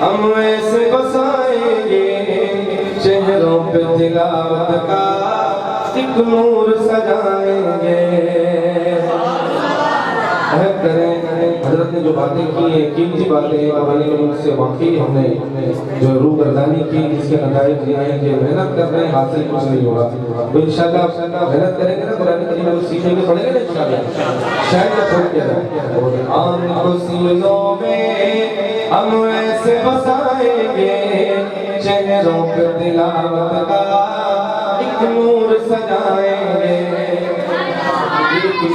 हम ऐसे बसाएंगे चेहरों पे तिलावत का एक नूर सजाएंगे। हजरत ने जो बातें की हैं, कीमती बातें कहानी में मुझसे वाकई हमने जो रूबरदानी की, जिसके नताइज ये हैं कि मेहनत कर रहे हैं, हासिल कुछ नहीं होगा। तो इंशाल्लाह मेहनत करेंगे ना, कुरान करीम को सीखेंगे, पढ़ेंगे ना इंशाल्लाह, शायद ना छोड़ के आम को सीनों में हम ऐसे बसाएंगे चेहरों पे तिलावत का एक नूर सजाएंगे,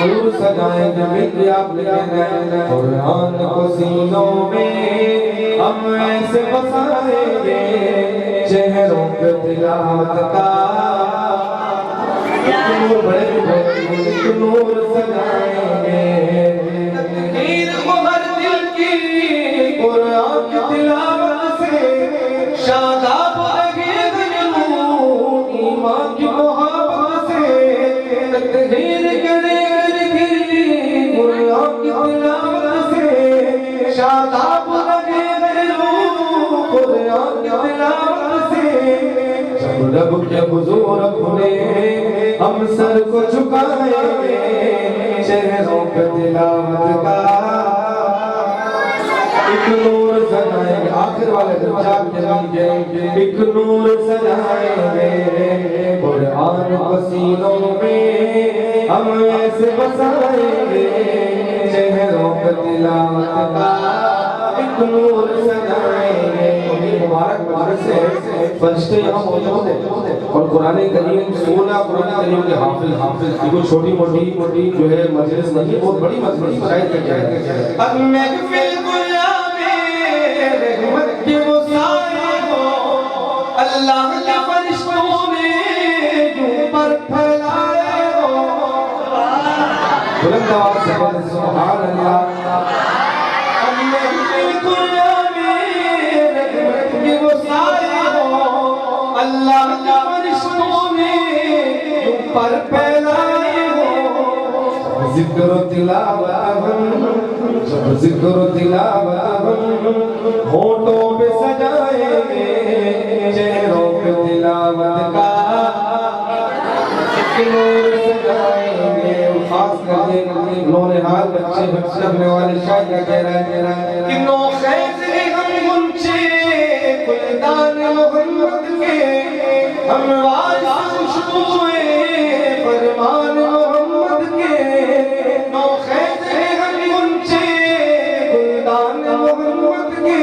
नूर सजाएंगे। मिल आप कुरान को सीनों में हम ऐसे बसाएंगे चेहरों पे तिलावत का एक नूर सजाएंगे। हर दिल की कुरान की तिलावत से शादाब लगे ईमान की मोहब्बत से तकदीर करे शादाब लगे कुरान की तिलावत से। जब रब के हुजूर खुले हम सर को झुकाएंगे चेहरों पे तिलावत का एक नूर सजाएंगे। आखिर वाले जाएंगे एक नूर सजाएंगे कुरान को सीनों में हम ऐसे बसाएंगे चेहरों पे तिलावत का एक नूर सजाएंगे। मुबारक से फरिश्ते यहाँ मौजूद हैं और कुरान करीम सोना कुरान करीम के हाफिज ये छोटी मोटी जो है मजलिस नहीं, बहुत बड़ी मजलिस शायद क्या है। अब महफिल गुलाम में रहमत के वो साए हो अल्लाह के फरिश्तों ने यूं पर फैलाए हो। बुलंद आवाज से बोलें सुभान अल्लाह। अल्लाह के फरिश्तों ने ऊपर फैलाए हो। जिक्र तिलावत जब जिक्र तिलावत होठों पे सजाएंगे चेहरों पे तिलावत का नूर सजाएंगे। खास करके लोने हाल बच्चे अपने वाले शायद कह रहा है कि नो खैज़ हम गुंचे गुलदान मोहम्मद के हम वारिस खुशबुए फरमान मोहम्मद के। नो खैज़ हम गुंचे गुलदान मोहम्मद के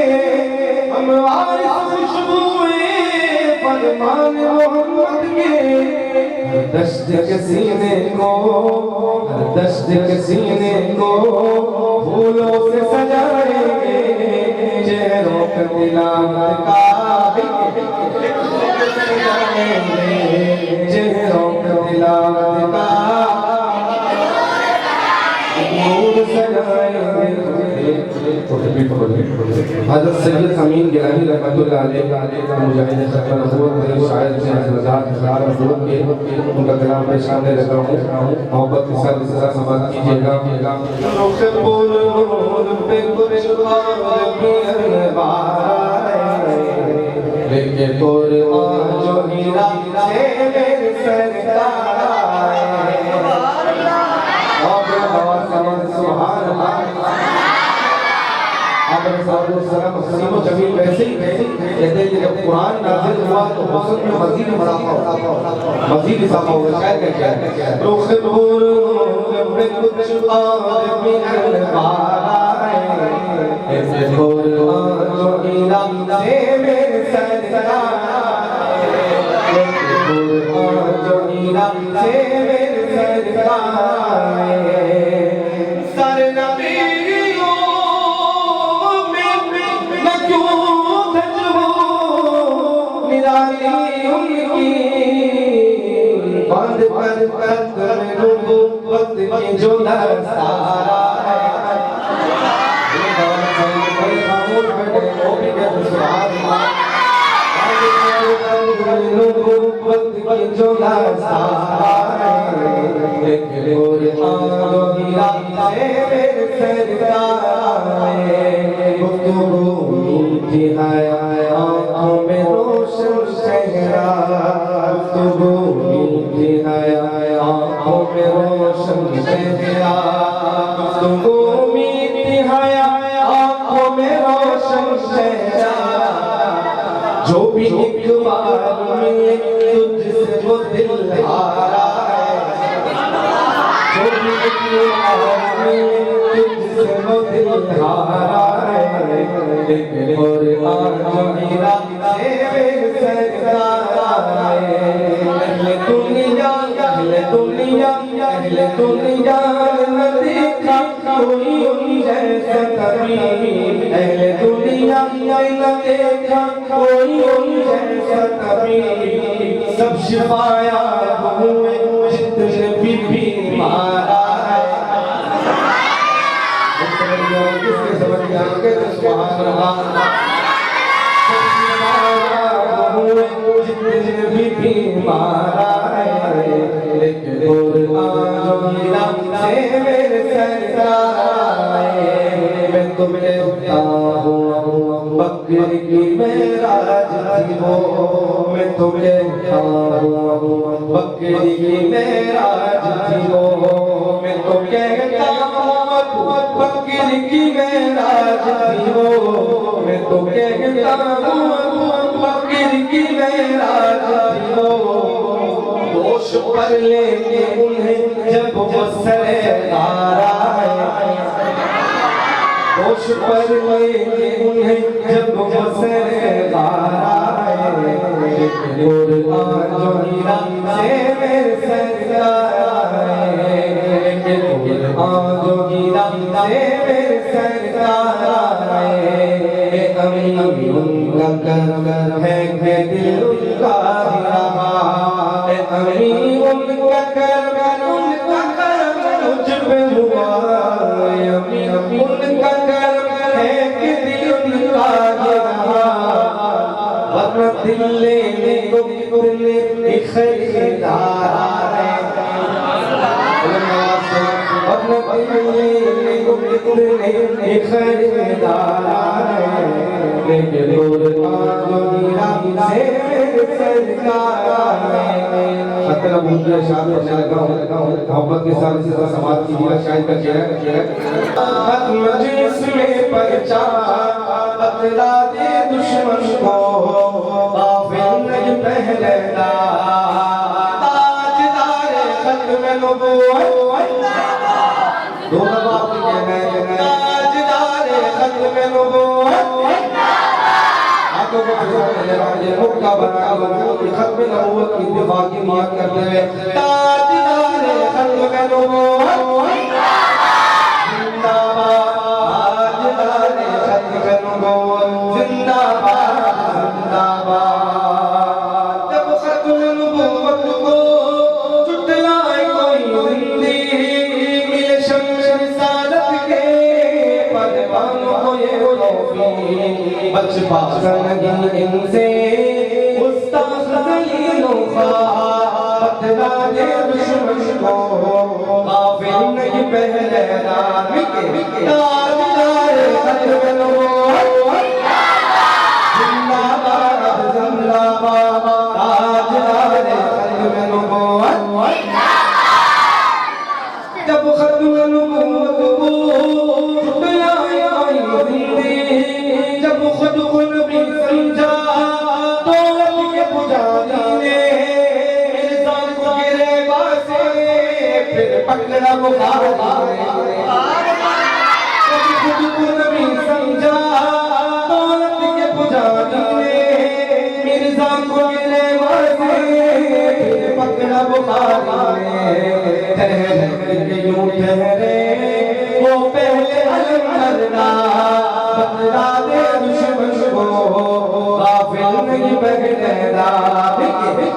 हम वारिस खुशबुए फरमान मोहम्मद के। दश्त के सीने को दश्त के सीने को फूलों से सजाएंगे चेहरों पे तिलावत का चेहरों पे तिलावत का नूर सजाएंगे। हज़रत सैयद अमीन गिलानी रहमतुल्लाह अलैह मुजाहिद खत्म नबूवत शायर से हजार नबूवत के उनका कलाम पेश करने लगा हूँ। मोहब्बत के साथ इसका समाप्त कीजिएगा। लेके कुरान जो हीरा से मेरे सरकार सुभान अल्लाह। हसीनो जमील वैसे ही कहते हैं जब कुरान नाज़िल हुआ तो हुस्न में मज़ीद इज़ाफ़ा होगा, मज़ीद इज़ाफ़ा होगा। शायद क्या है रुख़ नूर पे कुछ और मिलन पाए ऐसे कुरान जो हीरा से मेरे सरकार कुरान जो हीरा से मेरे सरकार सर नबी बंद कर नबूवत की जो नसारा नबूवत की जो नसारा मीठी है आँखों में रोशन चेहरा, गुफ्तगू मीठी है आँखों में रोशन चेहरा, गुफ्तगू मीठी है आँखों में रोशन चेहरा, जो भी एक बार मिले तुझसे वो दिल हारा है, जो भी एक बार मिले तुझसे वो दिल हारा है, लेकिन और आज मेरा तेरे सरकार है, अहले दुनिया न देखा कोई उन जैसा कभी, अहले दुनिया न देखा कोई उन जैसा कभी, सब शिफाया हुए जितने भी बीमारा है। किसके समझ में आ गए तो सुभान अल्लाह। सब शिफाया हुए जितने भी बीमारा है, लेकिन और आज मेरा से मेरे सरकार आए, मैं तुम्हें बकरी की मेराज थी वो, मैं तुम्हें बकरी की मेराज थी वो, मैं तो कहता बकरी की मेराज थी वो, मैं तो कहता बकरी की मेराज थी वो, होश पर लेके उन्हें जब वो सरकारा है, होश पर लेके उन्हें जब वो सरकारा है, और आज मीरा से मेरे सरकार है, आज मीरा से मेरे सरकार है, अमीन उनका करम है कि दिल उनका रहा, अमीन उनका करम मुझ पे हुआ, अमीन उनका करम है कि दिल उनका रहा, वरना दिल लेने को कितने खरीदार है, वरना दिल लेने को कितने खरीदार है, लेकिन और आज मीरा से सरकार है। मतलब मुझे शाद होने लगा मोहब्बत के साथ इसी तरह समाज की जीवन शायद का चेहरा मजलिस में परचा बतला दे दुश्मन को, काफिर नहीं पहलेदा ताजदार खत्म नबूवत, दो बात कहना है ताजदार खत्म नबूवत, आंखों को पहले वाले मुक्का बना खत्म नबूवत की दिफा की नियत करते हुए ताजदार खत्म नबूवत जिंदाबाद, ताजदार खत्म नबूवत जिंदाबाद जिंदाबाद। जब खत्म नबूवत को जुटलाए कोई जिंदगी, मिले शम्स रिसालत के परवानों को ये तौफीक, बच पासा नहीं इनसे उस्ताद जलीलों का, बतला दे दुश्मन को काफिर नहीं पहलेदार, ताजदार खत्म नबूवत जिंदाबाद जिंदाबाद, ताजदार खत्म नबूवत। जब खत्म नबूवत को जुटलाए कोई जिंदगी, जब खुद को नबी समझा दौलत के पुजारी ने, मिर्जा को गिरेबा से फिर पकड़ा बुखारी ने, जब खुद को नबी समझा दौलत के पुजारी ने, मिर्जा को गिरेबा से फिर पकड़ा बुखारी ने, ठहरे यूं ठहरे वो पहले हल करना, बतला दे दुश्मन को काफिर नहीं पहलेदा,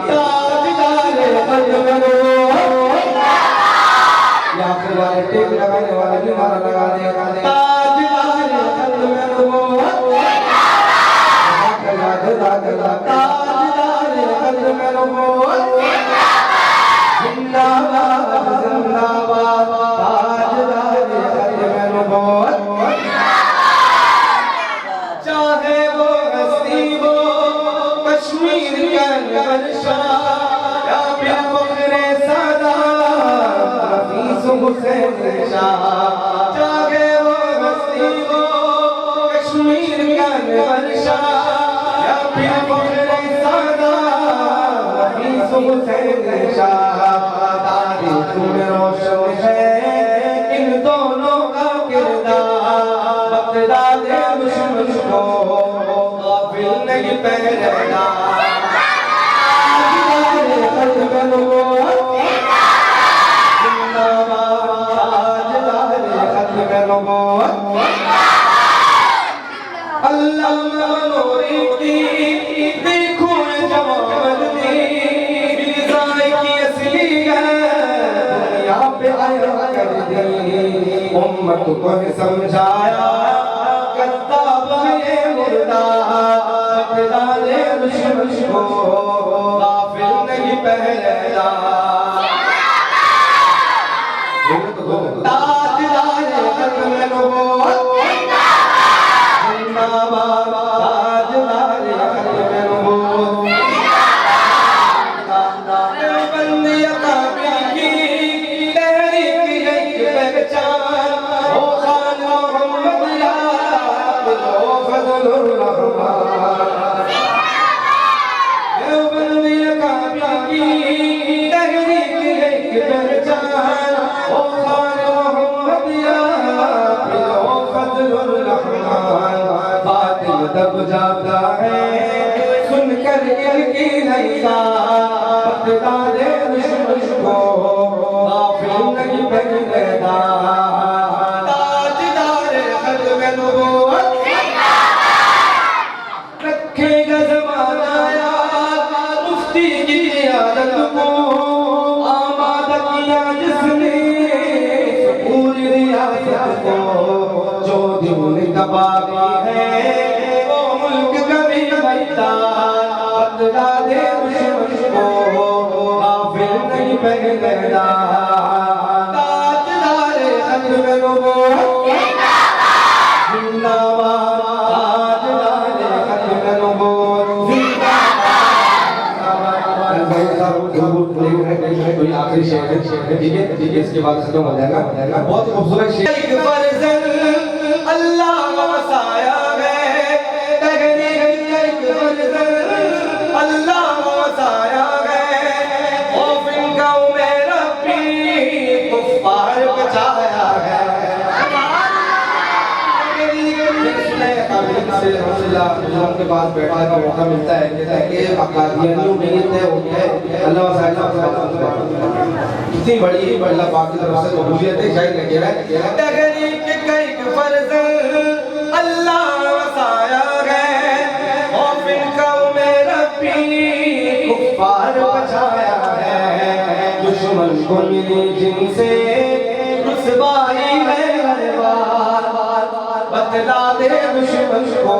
ताजदार खत्म नबूवत, या आखिर वाले टेक लगाने वाले भी नारा लगा दे ताजदार खत्म नबूवत, ताजदार खत्म नबूवत जिंदाबाद जिंदाबाद, ताजदार खत्म नबूवत। चाहे वो कश्मीर का वर्षा या फिर फख्र सादा हफीज़ हुसैन शाह, तारीख़ में रोशन है इन दोनों का किरदार। बगदादे दुश्मन को गाफिल नहीं पहरेगा, अल्लाह मनोरी की देखो जवान दी मिर्ज़ाए की असली है दुनिया पे आया कर दी। उम्मत को समझाया कत्ताब में मुर्दा, बगदादे दुश्मन को गाफिल नहीं पहरेगा। ताजदार खत्म नबूवत दब जाता है सुनकर इनकी नैया, बगदादे दुश्मन को गाफिल नहीं पहरेगा। ताजदार खत्म नबूवत रखेगा ज़माना याद, मुफ्ती की क़ियादत को आमाद किया जिसने पूरी रियासत को। जो दिल दबाती है बगदादे दुश्मन को गाफिल नहीं पहरेगा। ताजदार खत्म नबूवत जिंदाबाद, ताजदार खत्म नबूवत जिंदाबाद। कोई आखिरी शेर है, ठीक है, इसके बाद खत्म हो जाएगा। बहुत खूबसूरत शेर। अल्लाह का वसाया है अल्लाह को वसाया है, खौफ इनका मेरा पी कुफ्फार बचाया है। के पास बैठने का मौका मिलता है कि अकादियानियों में ये तय हो गया है अल्लाह इतनी बड़ी अल्लाह पाक की तरफ से कबूलियत है। शायद लगे अल्लाह वसाया है, खौफ इनका मेरा पी कुफ्फार बचाया है। दुश्मन को मिली जिनसे रुसवाई है हर बार, बगदादे दुश्मन को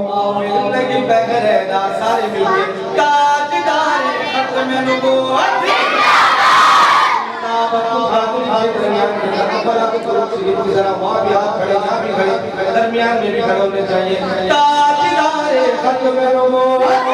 गाफिल नहीं पहरेगा। सारे मिलके ताजदार खत्म नबूवत दरमियान में भी खड़े होने चाहिए। ताजदार खत्म नबूवत